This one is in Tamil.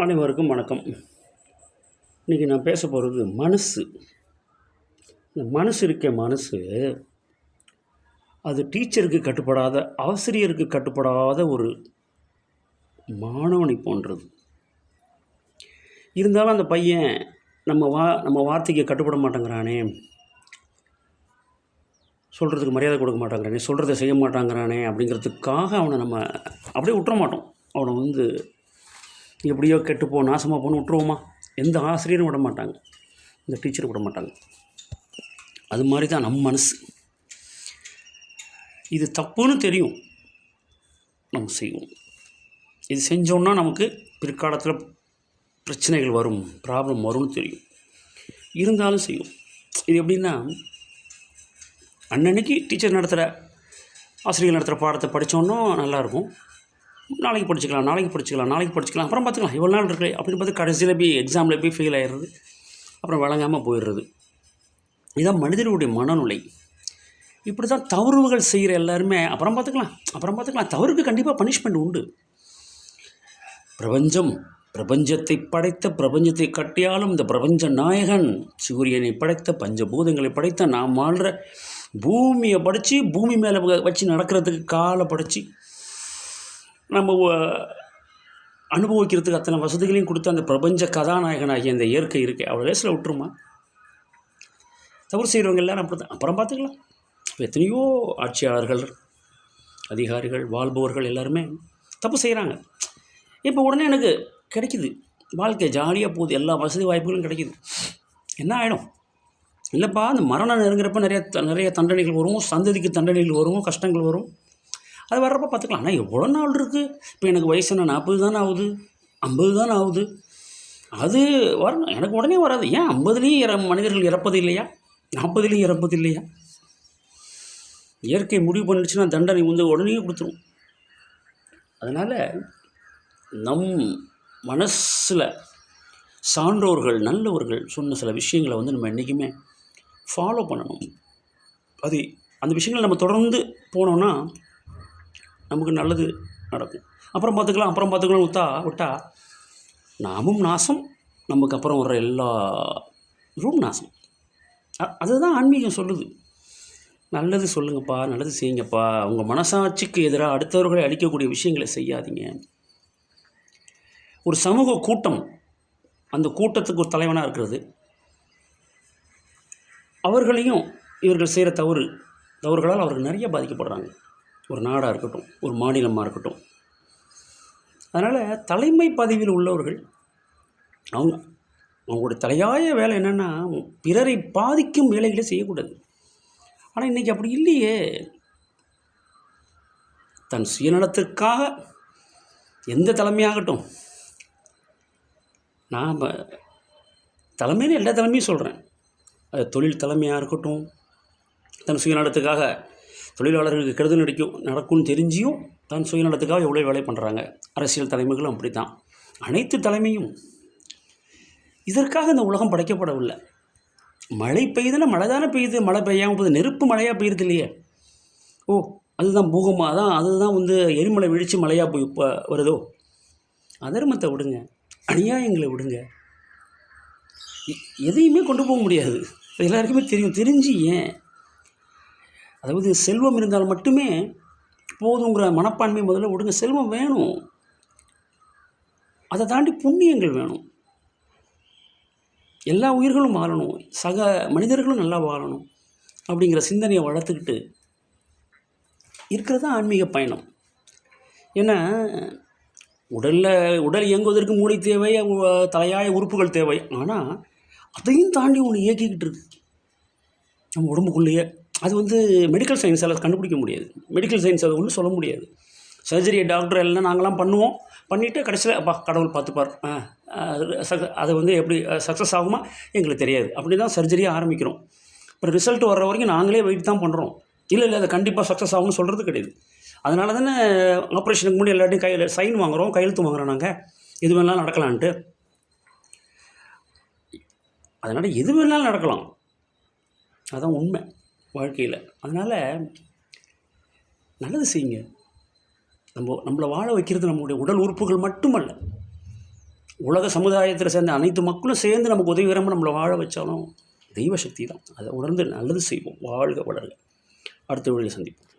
அனைவருக்கும் வணக்கம். இன்றைக்கி நான் பேச போகிறது மனசு. இந்த மனசு இருக்க மனசு அது டீச்சருக்கு கட்டுப்படாத, ஆசிரியருக்கு கட்டுப்படாத ஒரு மாணவனை போன்றது. இருந்தாலும் அந்த பையன் நம்ம வார்த்தைக்கு கட்டுப்பட மாட்டேங்கிறானே, சொல்கிறதுக்கு மரியாதை கொடுக்க மாட்டேங்கிறானே, சொல்கிறத செய்ய மாட்டாங்கிறானே அப்படிங்கிறதுக்காக அவனை நம்ம அப்படியே விட்டுற மாட்டோம். அவனை எப்படியோ கெட்டுப்போ நாசமாக போன்னு விட்டுருவோமா? எந்த ஆசிரியரும் விட மாட்டாங்க, இந்த டீச்சரும் விட மாட்டாங்க. அது மாதிரி தான் நம்ம மனசு. இது தப்புன்னு தெரியும், நம்ம செய்வோம். இது செஞ்சோன்னா நமக்கு பிற்காலத்தில் பிரச்சனைகள் வரும், ப்ராப்ளம் வரும்னு தெரியும், இருந்தாலும் செய்வோம். இது எப்படின்னா, அன்னன்னைக்கு டீச்சர் நடத்துகிற, ஆசிரியர் நடத்துகிற பாடத்தை படித்தோன்னா நல்லாயிருக்கும். நாளைக்கு படிச்சுக்கலாம், அப்புறம் பார்த்துக்கலாம், இவ்வளோ நாள் இருக்கே அப்படின்னு பார்த்து கடைசியில் போய் எக்ஸாமில் போய் ஃபெயில் ஆகிடுறது, அப்புறம் வழங்காமல் போயிடுறது. இதுதான் மனிதனுடைய மனநிலை. இப்படி தான் தவறுகள் செய்கிற எல்லாருமே அப்புறம் பார்த்துக்கலாம். தவறுக்கு கண்டிப்பாக பனிஷ்மெண்ட் உண்டு. பிரபஞ்சத்தை படைத்த, பிரபஞ்சத்தை கட்டியாலும் இந்த பிரபஞ்ச நாயகன் சூரியனை படைத்த, பஞ்சபூதங்களை படைத்த, நாம் வாழ்கிற பூமியை படித்து, பூமி மேலே வச்சு நடக்கிறதுக்கு காலை படைச்சி, நம்ம அனுபவிக்கிறதுக்கு அத்தனை வசதிகளையும் கொடுத்து அந்த பிரபஞ்ச கதாநாயகனாகிய அந்த இயற்கை இருக்கு, அவ்வளோ லேசில் விட்டுருமா? தவறு செய்கிறவங்க எல்லோரும் அப்படி தான். அப்புறம் பார்த்துக்கலாம். எத்தனையோ ஆட்சியாளர்கள், அதிகாரிகள், வாழ்பவர்கள் எல்லாருமே தப்பு செய்கிறாங்க. இப்போ உடனே எனக்கு கிடைக்குது, வாழ்க்கை ஜாலியாக போகுது, எல்லா வசதி வாய்ப்புகளும் கிடைக்குது. என்ன ஆகிடும்? இல்லைப்பா, அந்த மரணம் நெருங்குறப்ப நிறைய தண்டனைகள் வரும், சந்ததிக்கு தண்டனைகள் வரும், கஷ்டங்கள் வரும். அது வர்றப்போ பார்த்துக்கலாம். ஆனால் எவ்வளோ நாள் இருக்குது? இப்போ எனக்கு வயசு என்ன 40 தானே ஆகுது, 50 தானே ஆகுது. அது வரணும், எனக்கு உடனே வராது. ஏன் 50லேயும் மனிதர்கள் இறப்பது இல்லையா? 40லேயும் இறப்பது இல்லையா? இயற்கை முடிவு பண்ணிடுச்சுன்னா தண்டனை உடனே கொடுத்துரும். அதனால் நம் மனசில் சான்றோர்கள், நல்லவர்கள் சொன்ன சில விஷயங்களை நம்ம என்றைக்குமே ஃபாலோ பண்ணணும். அந்த விஷயங்களை நம்ம தொடர்ந்து போனோன்னா நமக்கு நல்லது நடக்கும். அப்புறம் பார்த்துக்கலாம் விட்டா நாமும் நாசம், நமக்கு அப்புறம் வர்ற எல்லாரும் நாசம். அதுதான் ஆன்மீகம் சொல்லுது. நல்லது சொல்லுங்கப்பா, நல்லது செய்யுங்கப்பா, உங்கள் மனசாட்சிக்கு எதிராக அடுத்தவர்களை அழிக்கக்கூடிய விஷயங்களை செய்யாதீங்க. ஒரு சமூக கூட்டம், அந்த கூட்டத்துக்கு ஒரு தலைவனாக இருக்கிறது, அவர்களையும் இவர்கள் செய்கிற தவறுகளால் அவர்கள் நிறைய பாதிக்கப்படுறாங்க. ஒரு நாடாக இருக்கட்டும், ஒரு மாநிலமாக இருக்கட்டும். அதனால் தலைமை பதவியில் உள்ளவர்கள் அவங்களுடைய தலையாய வேலை என்னென்னா, பிறரை பாதிக்கும் வேலைகளை செய்யக்கூடாது. ஆனால் இன்றைக்கி அப்படி இல்லையே. தன் சுயநலத்திற்காக எந்த தலைமையாகட்டும், நாம் தலைமைன்னு எல்லா தலைமையும் சொல்கிறேன், அது தொழில் தலைமையாக இருக்கட்டும், தன் சுயநலத்துக்காக தொழிலாளர்களுக்கு கெடுதல் நடக்கும்னு தெரிஞ்சியும் தான் சுயநலத்துக்காக எவ்வளோ வேலை பண்ணுறாங்க. அரசியல் தலைமைகளும் அப்படி தான். அனைத்து தலைமையும் இதற்காக இந்த உலகம் படைக்கப்படவில்லை. மழை பெய்யுதுன்னா மழை தானே பெய்யுது, மழை பெய்யாமல் போகுது, நெருப்பு மழையாக பெய்யுறது இல்லையே. அதுதான் பூகமாக தான், அதுதான் எரிமலை விழித்து மழையாக போய் இப்போ வருதோ. அதர்மத்தை விடுங்க, அநியாயங்களை விடுங்க. எதையுமே கொண்டு போக முடியாது, எல்லாருக்குமே தெரிஞ்சு ஏன்? அதாவது செல்வம் இருந்தால் மட்டுமே போதுங்கிற மனப்பான்மை முதல்ல விடுங்க. செல்வம் வேணும், அதை தாண்டி புண்ணியங்கள் வேணும். எல்லா உயிர்களும் வாழணும், சக மனிதர்களும் நல்லா வாழணும் அப்படிங்கிற சிந்தனையை வளர்த்துக்கிட்டு இருக்கிறது தான் ஆன்மீக பயணம். ஏன்னா உடல் இயங்குவதற்கு மூளை தேவை, தலையாய உறுப்புகள் தேவை. ஆனால் அதையும் தாண்டி ஒன்று இயக்கிக்கிட்டு இருக்கு நம்ம உடம்புக்குள்ளேயே. அது மெடிக்கல் சயின்ஸால் கண்டுபிடிக்க முடியாது, மெடிக்கல் சயின்ஸ் அதை ஒன்றும் சொல்ல முடியாது. சர்ஜரி டாக்டர் எல்லாம் நாங்களாம் பண்ணுவோம், பண்ணிவிட்டு கடைசியில் கடவுள் பார்த்துப்பார், அதை எப்படி சக்ஸஸ் ஆகுமா எங்களுக்கு தெரியாது, அப்படி தான் சர்ஜரியாக ஆரம்பிக்கிறோம். அப்புறம் ரிசல்ட் வர்ற வரைக்கும் நாங்களே வெயிட் தான் பண்ணுறோம். இல்லை அதை கண்டிப்பாக சக்ஸஸ் ஆகும்னு சொல்கிறது கிடையாது. அதனால தானே ஆப்ரேஷனுக்கு முன்னாடி எல்லாத்தையும் கையில் சைன் வாங்குகிறோம், கையெழுத்து வாங்குகிறோம். நாங்கள் எது வேணாலும் நடக்கலான்ட்டு. அதனால் எது வேணாலும் நடக்கலாம், அதுதான் உண்மை வாழ்க்கையில். அதனால் நல்லது செய்யுங்க. நம்மளை வாழ வைக்கிறது நம்மளுடைய உடல் உறுப்புகள் மட்டுமல்ல, உலக சமுதாயத்தில் சேர்ந்த அனைத்து மக்களும் சேர்ந்து நமக்கு உதவிகரமாக நம்மளை வாழ வச்சாலும் தெய்வ சக்தி தான். அதை உணர்ந்து நல்லது செய்வோம். வாழ்க வளர்க. அடுத்த வழியை சந்திப்போம்.